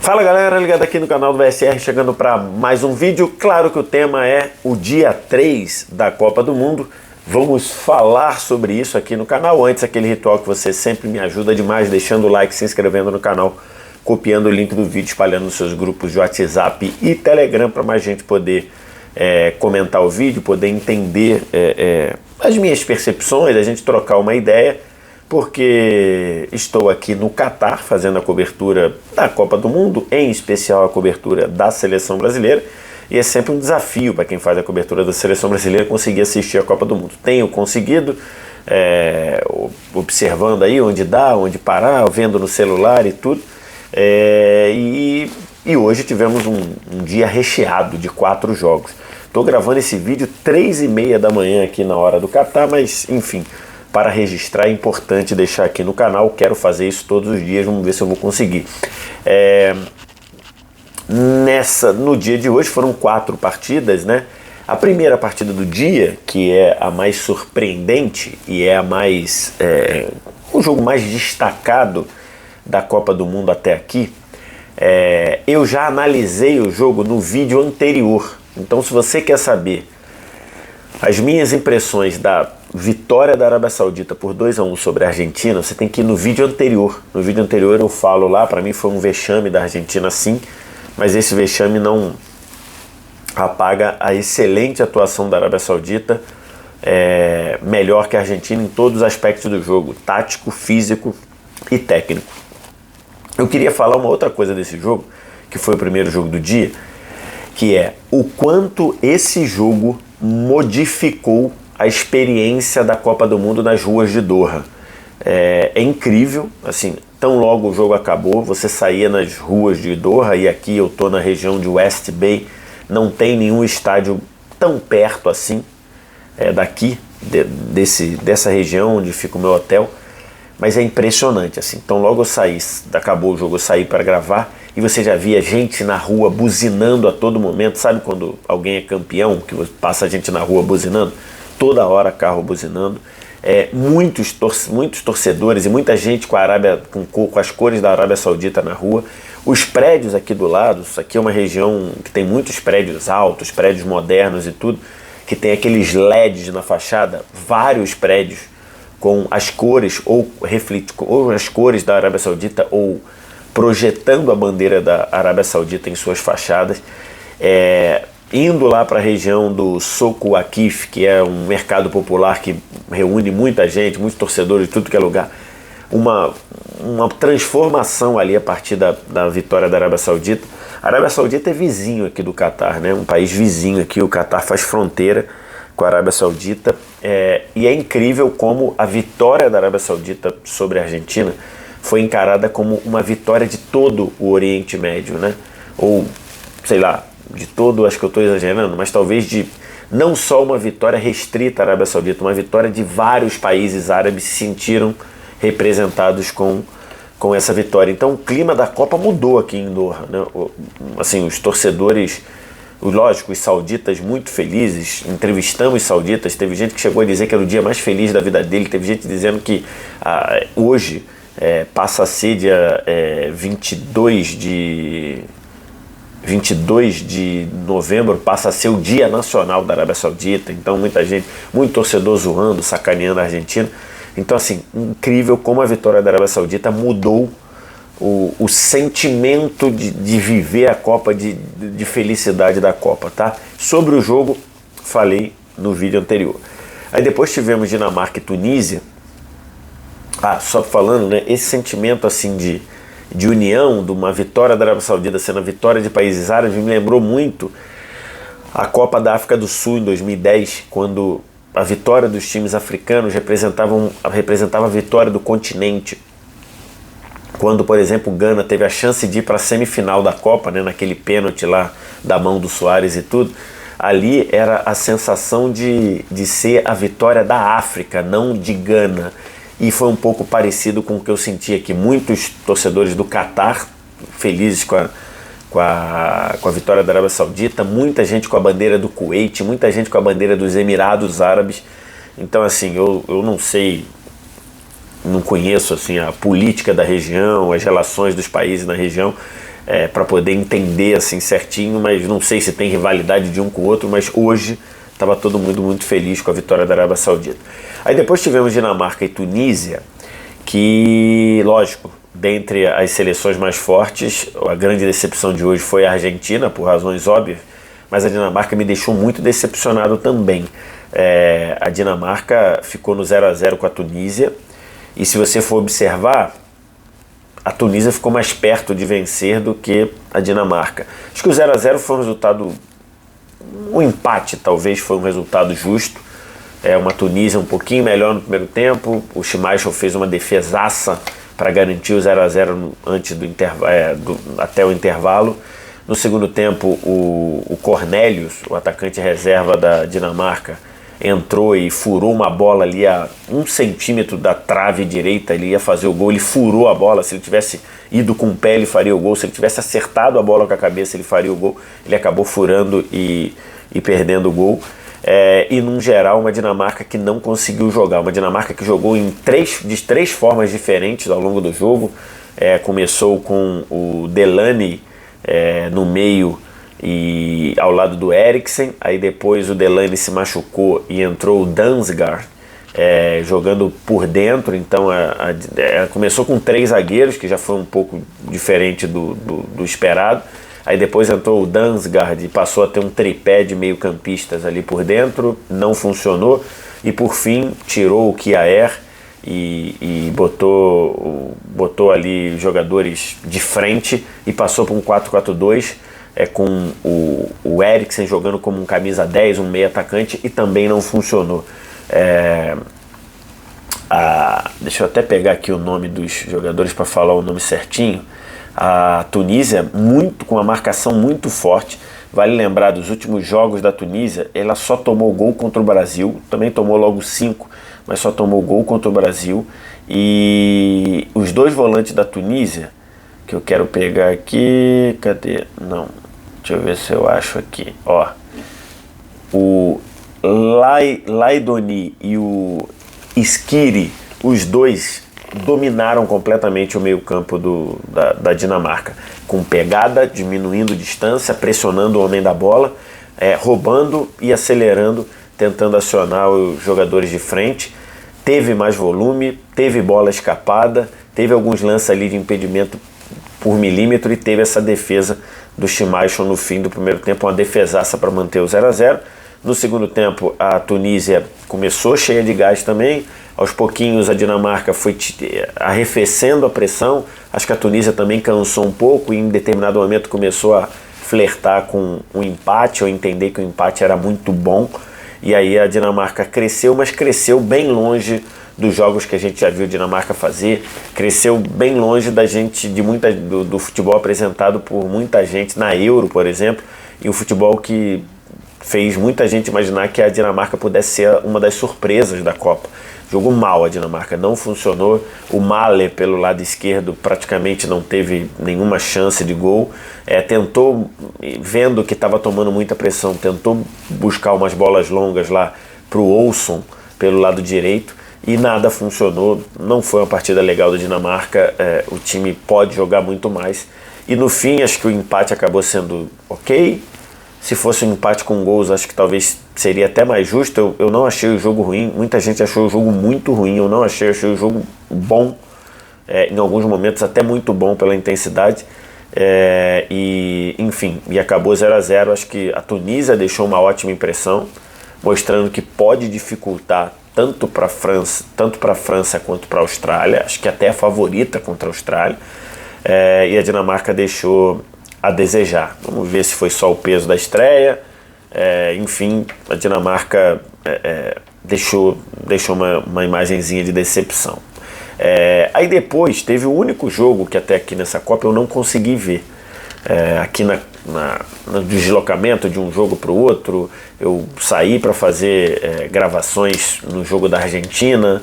Fala galera, ligado aqui no canal do VSR, chegando para mais um vídeo. Claro que o tema é o dia 3 da Copa do Mundo. Vamos falar sobre isso aqui no canal. Antes, aquele ritual que você sempre me ajuda demais, deixando o like, se inscrevendo no canal, copiando o link do vídeo, espalhando nos seus grupos de WhatsApp e Telegram para mais gente poder comentar o vídeo, poder entender as minhas percepções, a gente trocar uma ideia. Porque estou aqui no Catar fazendo a cobertura da Copa do Mundo, em especial a cobertura da Seleção Brasileira, e é sempre um desafio para quem faz a cobertura da Seleção Brasileira conseguir assistir a Copa do Mundo. Tenho conseguido, observando aí onde dá, onde parar, vendo no celular e tudo, e hoje tivemos um dia recheado de 4 jogos. Estou gravando esse vídeo 3h30 da manhã aqui na hora do Catar, mas enfim, para registrar é importante deixar aqui no canal. Quero fazer isso todos os dias, vamos ver se eu vou conseguir. No dia de hoje foram 4 partidas, né? A primeira partida do dia, que é a mais surpreendente e é a mais o jogo mais destacado da Copa do Mundo até aqui, eu já analisei o jogo no vídeo anterior. Então, se você quer saber as minhas impressões da vitória da Arábia Saudita por 2-1 sobre a Argentina, você tem que ir no vídeo anterior. No vídeo anterior eu falo lá, para mim foi um vexame da Argentina sim, mas esse vexame não apaga a excelente atuação da Arábia Saudita, melhor que a Argentina em todos os aspectos do jogo, tático, físico e técnico. Eu queria falar uma outra coisa desse jogo, que foi o primeiro jogo do dia, que é o quanto esse jogo modificou a experiência da Copa do Mundo nas ruas de Doha. É incrível, assim, tão logo o jogo acabou, você saía nas ruas de Doha, e aqui eu tô na região de West Bay, não tem nenhum estádio tão perto assim, daqui, dessa região onde fica o meu hotel, mas é impressionante, assim. Então logo eu saí, acabou o jogo, eu saí para gravar, e você já via gente na rua buzinando a todo momento. Sabe quando alguém é campeão, que passa a gente na rua buzinando? Toda hora carro buzinando, muitos torcedores e muita gente com as cores da Arábia Saudita na rua. Os prédios aqui do lado, isso aqui é uma região que tem muitos prédios altos, prédios modernos e tudo, que tem aqueles LEDs na fachada, vários prédios com as cores ou as cores da Arábia Saudita ou projetando a bandeira da Arábia Saudita em suas fachadas. Indo lá para a região do Souk Waqif, que é um mercado popular que reúne muita gente, muitos torcedores de tudo que é lugar, uma transformação ali a partir da vitória da Arábia Saudita. A Arábia Saudita é vizinho aqui do Catar, né? Um país vizinho aqui, o Catar faz fronteira com a Arábia Saudita, e é incrível como a vitória da Arábia Saudita sobre a Argentina foi encarada como uma vitória de todo o Oriente Médio, né? Ou, sei lá, de todo, acho que eu estou exagerando, mas talvez de não só uma vitória restrita à Arábia Saudita, uma vitória de vários países árabes se sentiram representados com essa vitória. Então o clima da Copa mudou aqui em Doha, né? Assim, os torcedores, lógico, os sauditas muito felizes, entrevistamos sauditas, teve gente que chegou a dizer que era o dia mais feliz da vida dele, teve gente dizendo que hoje passa a ser dia 22 de novembro, passa a ser o Dia Nacional da Arábia Saudita. Então muita gente, muito torcedor zoando, sacaneando a Argentina. Então assim, incrível como a vitória da Arábia Saudita mudou o sentimento de viver a Copa, de felicidade da Copa, tá? Sobre o jogo, falei no vídeo anterior. Aí depois tivemos Dinamarca e Tunísia. Só falando, né, esse sentimento assim de união, de uma vitória da Arábia Saudita sendo a vitória de países árabes, me lembrou muito a Copa da África do Sul em 2010, quando a vitória dos times africanos representava a vitória do continente. Quando, por exemplo, o Gana teve a chance de ir para a semifinal da Copa, né, naquele pênalti lá da mão do Soares e tudo, ali era a sensação de ser a vitória da África, não de Gana. E foi um pouco parecido com o que eu senti aqui. Muitos torcedores do Catar felizes com a vitória da Arábia Saudita, muita gente com a bandeira do Kuwait, muita gente com a bandeira dos Emirados Árabes. Então assim, eu não sei, não conheço assim a política da região, as relações dos países na região, para poder entender assim certinho, mas não sei se tem rivalidade de um com o outro, mas hoje estava todo mundo muito feliz com a vitória da Arábia Saudita. Aí depois tivemos Dinamarca e Tunísia, que, lógico, dentre as seleções mais fortes, a grande decepção de hoje foi a Argentina, por razões óbvias, mas a Dinamarca me deixou muito decepcionado também. A Dinamarca ficou no 0-0 com a Tunísia, e se você for observar, a Tunísia ficou mais perto de vencer do que a Dinamarca. Acho que o 0-0 foi um resultado, um empate talvez foi um resultado justo. Uma Tunísia um pouquinho melhor no primeiro tempo, o Schmeichel fez uma defesaça para garantir o 0-0 antes do até o intervalo. No segundo tempo, o Cornelius, o atacante reserva da Dinamarca, entrou e furou uma bola ali a 1 centímetro da trave direita, ele ia fazer o gol, ele furou a bola. Se ele tivesse ido com o pé, ele faria o gol. Se ele tivesse acertado a bola com a cabeça, ele faria o gol. Ele acabou furando e perdendo o gol. E, num geral, uma Dinamarca que não conseguiu jogar. Uma Dinamarca que jogou de três formas diferentes ao longo do jogo. Começou com o Delaney no meio e ao lado do Eriksen. Aí depois o Delaney se machucou e entrou o Damsgaard jogando por dentro. Então começou com 3 zagueiros, que já foi um pouco diferente do esperado. Aí depois entrou o Damsgaard e passou a ter um tripé de meio campistas ali por dentro, não funcionou. E por fim tirou o Kjaer e botou ali jogadores de frente e passou para um 4-4-2, com o Eriksen jogando como um camisa 10, um meio atacante, e também não funcionou. Deixa eu até pegar aqui o nome dos jogadores para falar o nome certinho. A Tunísia, com uma marcação muito forte. Vale lembrar, dos últimos jogos da Tunísia, ela só tomou gol contra o Brasil, também tomou logo 5, mas só tomou gol contra o Brasil. E os 2 volantes da Tunísia, que eu quero pegar aqui, cadê? Não, deixa eu ver se eu acho aqui, o Laidoni e o Skiri, os 2 dominaram completamente o meio-campo da Dinamarca, com pegada, diminuindo distância, pressionando o homem da bola, roubando e acelerando, tentando acionar os jogadores de frente. Teve mais volume, teve bola escapada, teve alguns lances ali de impedimento por milímetro, e teve essa defesa do Schmeichel no fim do primeiro tempo, uma defesaça para manter o 0-0. No segundo tempo, a Tunísia começou cheia de gás também. Aos pouquinhos a Dinamarca foi arrefecendo a pressão. Acho que a Tunísia também cansou um pouco e em determinado momento começou a flertar com o empate, ou entender que o empate era muito bom. E aí a Dinamarca cresceu, mas cresceu bem longe dos jogos que a gente já viu a Dinamarca fazer. Cresceu bem longe do futebol apresentado por muita gente na Euro, por exemplo, e o futebol que fez muita gente imaginar que a Dinamarca pudesse ser uma das surpresas da Copa. Jogou mal a Dinamarca, não funcionou. O Mahler, pelo lado esquerdo, praticamente não teve nenhuma chance de gol. Tentou, vendo que estava tomando muita pressão, tentou buscar umas bolas longas lá para o Olsson, pelo lado direito, e nada funcionou. Não foi uma partida legal da Dinamarca. O time pode jogar muito mais. E no fim, acho que o empate acabou sendo ok. Se fosse um empate com gols, acho que talvez seria até mais justo. Eu não achei o jogo ruim. Muita gente achou o jogo muito ruim. Eu não achei o jogo bom. Em alguns momentos até muito bom pela intensidade. Enfim, acabou 0-0. Acho que a Tunísia deixou uma ótima impressão, mostrando que pode dificultar tanto para a França quanto para a Austrália. Acho que até é a favorita contra a Austrália. E a Dinamarca deixou a desejar. Vamos ver se foi só o peso da estreia. Enfim, a Dinamarca deixou uma imagenzinha de decepção. Aí depois teve o único jogo que até aqui nessa Copa eu não consegui ver. Aqui no deslocamento de um jogo para o outro, eu saí para fazer gravações no jogo da Argentina,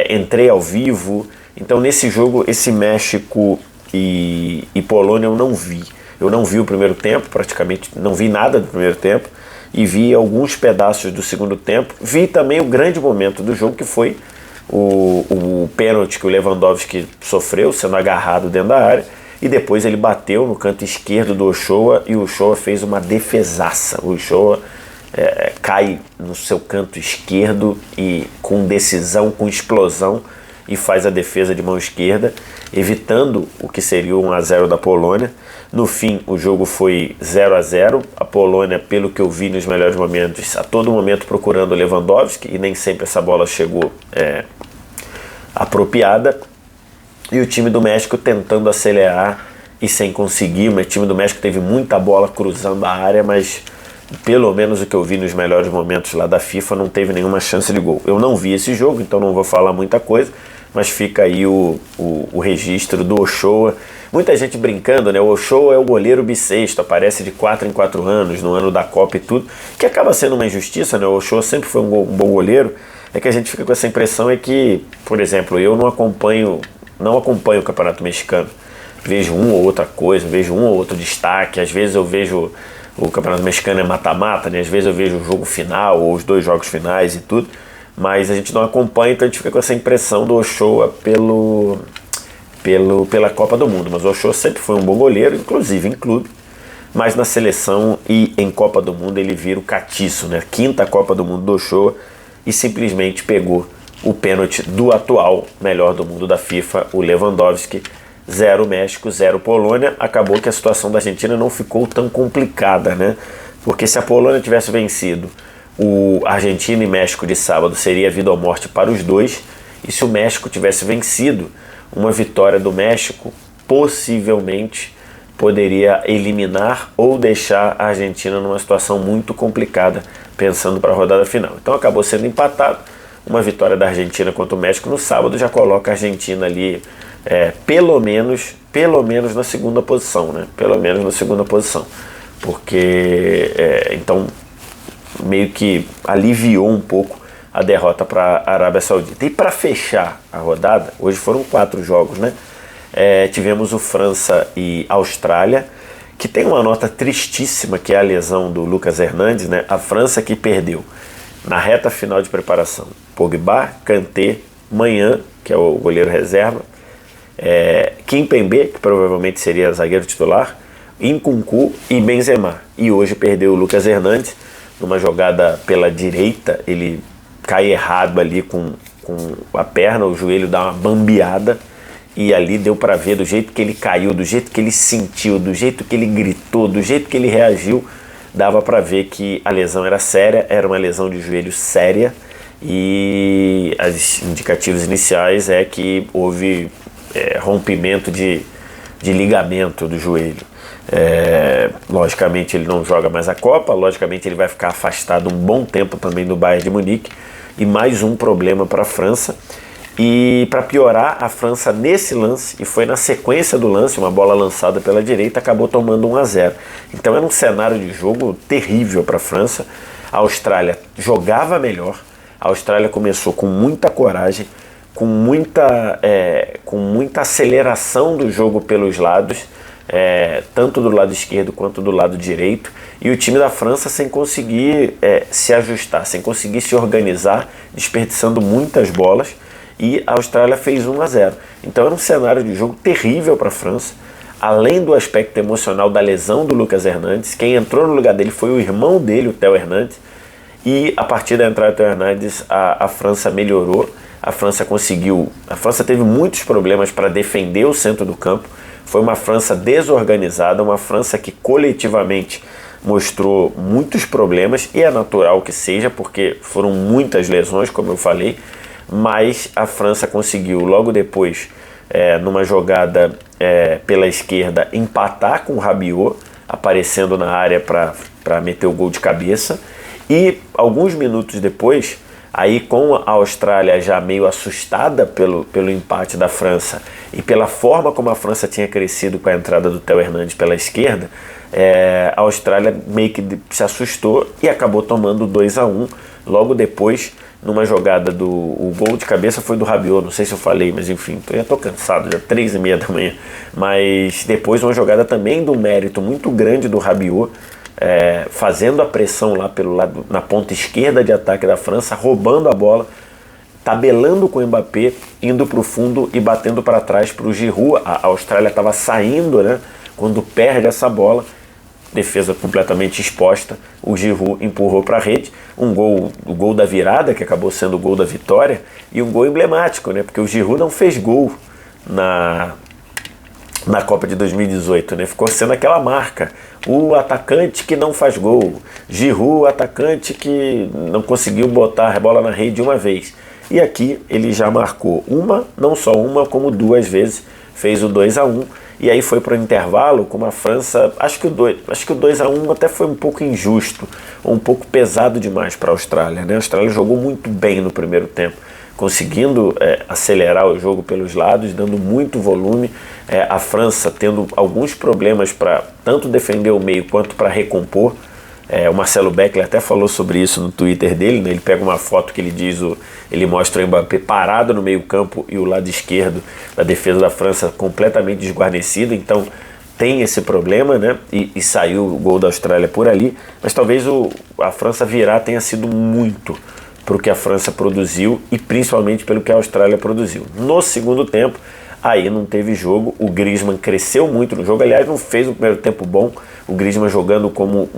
entrei ao vivo. Então nesse jogo, esse México e Polônia eu não vi. Eu não vi o primeiro tempo, praticamente não vi nada do primeiro tempo, e vi alguns pedaços do segundo tempo. Vi também o grande momento do jogo, que foi o pênalti que o Lewandowski sofreu, sendo agarrado dentro da área. e depois ele bateu no canto esquerdo do Ochoa e o Ochoa fez uma defesaça. O Ochoa cai no seu canto esquerdo e com decisão, com explosão, e faz a defesa de mão esquerda, evitando o que seria 1-0 da Polônia. No fim, o jogo foi 0-0. A Polônia, pelo que eu vi nos melhores momentos, a todo momento procurando Lewandowski, e nem sempre essa bola chegou apropriada. E o time do México tentando acelerar e sem conseguir. O time do México teve muita bola cruzando a área, mas pelo menos o que eu vi nos melhores momentos lá da FIFA, não teve nenhuma chance de gol. Eu não vi esse jogo, então não vou falar muita coisa, mas fica aí o registro do Ochoa. Muita gente brincando, né? O Ochoa é o goleiro bissexto, aparece de 4 em 4 anos, no ano da Copa e tudo, que acaba sendo uma injustiça, né? O Ochoa sempre foi um bom goleiro. É que a gente fica com essa impressão que, por exemplo, eu não acompanho o Campeonato Mexicano. Vejo uma ou outra coisa, vejo um ou outro destaque, às vezes eu vejo o Campeonato Mexicano é mata-mata, né? Às vezes eu vejo o jogo final ou os 2 jogos finais e tudo, mas a gente não acompanha, então a gente fica com essa impressão do Ochoa pela Copa do Mundo. Mas o Ochoa sempre foi um bom goleiro, inclusive em clube, mas na seleção e em Copa do Mundo ele vira o catiço, né? 5ª Copa do Mundo do Ochoa, e simplesmente pegou o pênalti do atual melhor do mundo da FIFA, o Lewandowski. 0 México, 0 Polônia. Acabou que a situação da Argentina não ficou tão complicada, né? Porque se a Polônia tivesse vencido o Argentina e México de sábado, seria vida ou morte para os dois. E se o México tivesse vencido, uma vitória do México possivelmente poderia eliminar ou deixar a Argentina numa situação muito complicada, pensando para a rodada final. Então acabou sendo empatado. Uma vitória da Argentina contra o México no sábado já coloca a Argentina ali pelo menos na segunda posição, né? Pelo menos na segunda posição, porque então meio que aliviou um pouco a derrota para a Arábia Saudita. E para fechar a rodada, hoje foram 4 jogos, né? Tivemos o França e Austrália, que tem uma nota tristíssima, que é a lesão do Lucas Hernandes, né? A França que perdeu na reta final de preparação Pogba, Kanté, Maignan, que é o goleiro reserva, Kimpembe, que provavelmente seria zagueiro titular, Nkunku e Benzema. E hoje perdeu o Lucas Hernandes numa jogada pela direita. Ele cai errado ali com a perna, o joelho dá uma bambeada, e ali deu para ver do jeito que ele caiu, do jeito que ele sentiu, do jeito que ele gritou, do jeito que ele reagiu, dava para ver que a lesão era séria, era uma lesão de joelho séria, e os indicativos iniciais é que houve rompimento de ligamento do joelho. Logicamente ele não joga mais a Copa, logicamente ele vai ficar afastado um bom tempo também do Bayern de Munique, e mais um problema para a França. E para piorar, a França nesse lance, e foi na sequência do lance, uma bola lançada pela direita, acabou tomando 1-0. Então era um cenário de jogo terrível para a França. A Austrália jogava melhor, a Austrália começou com muita coragem, com muita aceleração do jogo pelos lados, tanto do lado esquerdo quanto do lado direito, e o time da França sem conseguir se ajustar, sem conseguir se organizar, desperdiçando muitas bolas, e a Austrália fez 1-0. Então era um cenário de jogo terrível para a França, além do aspecto emocional da lesão do Lucas Hernandes. Quem entrou no lugar dele foi o irmão dele, o Theo Hernandes, e a partir da entrada do Theo Hernandes a França melhorou. A França teve muitos problemas para defender o centro do campo. Foi uma França desorganizada, uma França que coletivamente mostrou muitos problemas, e é natural que seja, porque foram muitas lesões, como eu falei, mas a França conseguiu logo depois, numa jogada pela esquerda, empatar com o Rabiot, aparecendo na área para meter o gol de cabeça, e alguns minutos depois, aí com a Austrália já meio assustada pelo empate da França e pela forma como a França tinha crescido com a entrada do Theo Hernandes pela esquerda, a Austrália meio que se assustou e acabou tomando 2-1. Logo depois, numa jogada o gol de cabeça foi do Rabiot, não sei se eu falei, mas enfim, eu já estou cansado, já 3h30 da manhã. Mas depois uma jogada também do mérito muito grande do Rabiot, fazendo a pressão lá pelo lado, na ponta esquerda de ataque da França, roubando a bola, tabelando com o Mbappé, indo para o fundo e batendo para trás para o Giroud. A Austrália estava saindo, né, quando perde essa bola, defesa completamente exposta, o Giroud empurrou para a rede, o gol da virada, que acabou sendo o gol da vitória, e um gol emblemático, né, porque o Giroud não fez gol na Copa de 2018, né? Ficou sendo aquela marca, o atacante que não faz gol, Giroud, atacante que não conseguiu botar a bola na rede uma vez. E aqui ele já marcou não só uma, como 2 vezes, fez o 2-1, e aí foi para o intervalo com a França. Acho que o 2-1 até foi um pouco injusto, um pouco pesado demais para a Austrália, né? A Austrália jogou muito bem no primeiro tempo, conseguindo acelerar o jogo pelos lados, dando muito volume, a França tendo alguns problemas para tanto defender o meio quanto para recompor. O Marcelo Beckler até falou sobre isso no Twitter dele, né? Ele pega uma foto que ele mostra o Mbappé parado no meio campo e o lado esquerdo da defesa da França completamente desguarnecido, então tem esse problema, né? E saiu o gol da Austrália por ali, mas talvez a França virar tenha sido muito para o que a França produziu e principalmente pelo que a Austrália produziu. No segundo tempo, aí não teve jogo, o Griezmann cresceu muito no jogo, aliás não fez um primeiro tempo bom, o Griezmann jogando como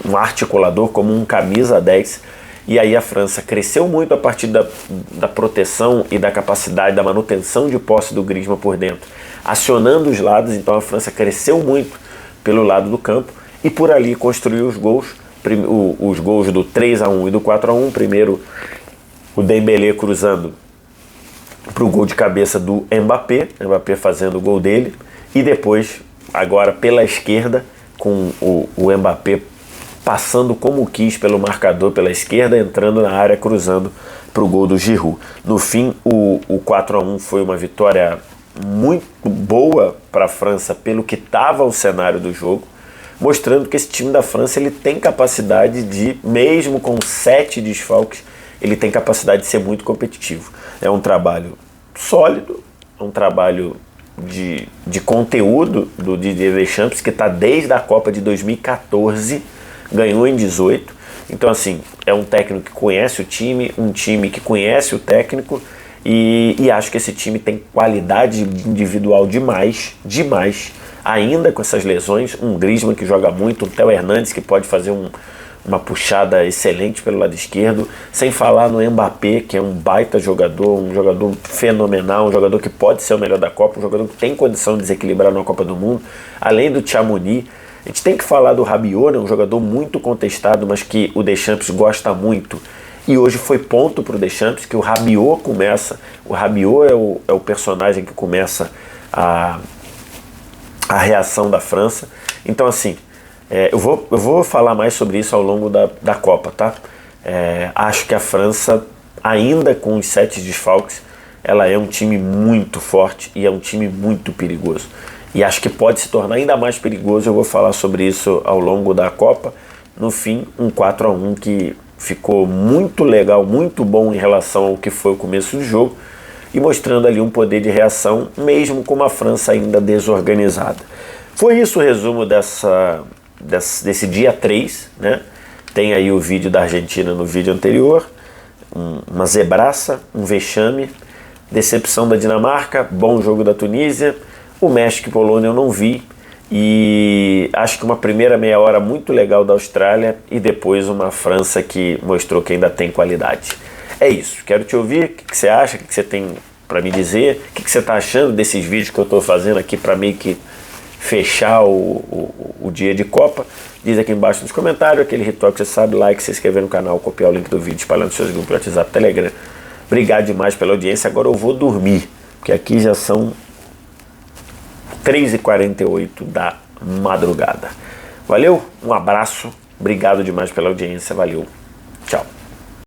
um articulador, como um camisa 10, e aí a França cresceu muito a partir da proteção e da capacidade da manutenção de posse do Griezmann por dentro, acionando os lados, então a França cresceu muito pelo lado do campo e por ali construiu os gols do 3-1 e do 4-1, primeiro o Dembélé cruzando para o gol de cabeça do Mbappé fazendo o gol dele, e depois, agora pela esquerda, com o Mbappé passando como quis pelo marcador pela esquerda, entrando na área, cruzando para o gol do Giroud. No fim, o 4-1 foi uma vitória muito boa para a França pelo que estava o cenário do jogo, mostrando que esse time da França ele tem capacidade de, mesmo com 7 desfalques, ele tem capacidade de ser muito competitivo. É um trabalho sólido, é um trabalho de conteúdo do Didier Deschamps, que está desde a Copa de 2014, ganhou em 18. Então, assim, é um técnico que conhece o time, um time que conhece o técnico, e acho que esse time tem qualidade individual demais, ainda com essas lesões, um Griezmann que joga muito, um Theo Hernandes que pode fazer uma puxada excelente pelo lado esquerdo, sem falar no Mbappé, que é um baita jogador, um jogador fenomenal, um jogador que pode ser o melhor da Copa, um jogador que tem condição de desequilibrar na Copa do Mundo, além do Tchouaméni. A gente tem que falar do Rabiot, né, um jogador muito contestado, mas que o Deschamps gosta muito. E hoje foi ponto para o Deschamps que o Rabiot começa. O Rabiot é o personagem que começa a reação da França. Então, assim, eu vou falar mais sobre isso ao longo da Copa, tá? Acho que a França, ainda com os 7 desfalques, ela é um time muito forte e é um time muito perigoso. E acho que pode se tornar ainda mais perigoso. Eu vou falar sobre isso ao longo da Copa. No fim, um 4-1 que ficou muito legal, muito bom em relação ao que foi o começo do jogo, e mostrando ali um poder de reação, mesmo com uma França ainda desorganizada. Foi isso o resumo desse dia 3, né? Tem aí o vídeo da Argentina no vídeo anterior, uma zebraça, um vexame, decepção da Dinamarca, bom jogo da Tunísia. O México e Polônia eu não vi, e acho que uma primeira meia hora muito legal da Austrália e depois uma França que mostrou que ainda tem qualidade. É isso, quero te ouvir, o que você acha, o que você tem para me dizer, o que você está achando desses vídeos que eu estou fazendo aqui para meio que fechar o dia de Copa. Diz aqui embaixo nos comentários, aquele ritual que você sabe, like, se inscrever no canal, copiar o link do vídeo, espalhando seus grupos, WhatsApp, Telegram. Obrigado demais pela audiência, agora eu vou dormir, porque aqui já são 3h48 da madrugada. Valeu, um abraço, obrigado demais pela audiência, valeu.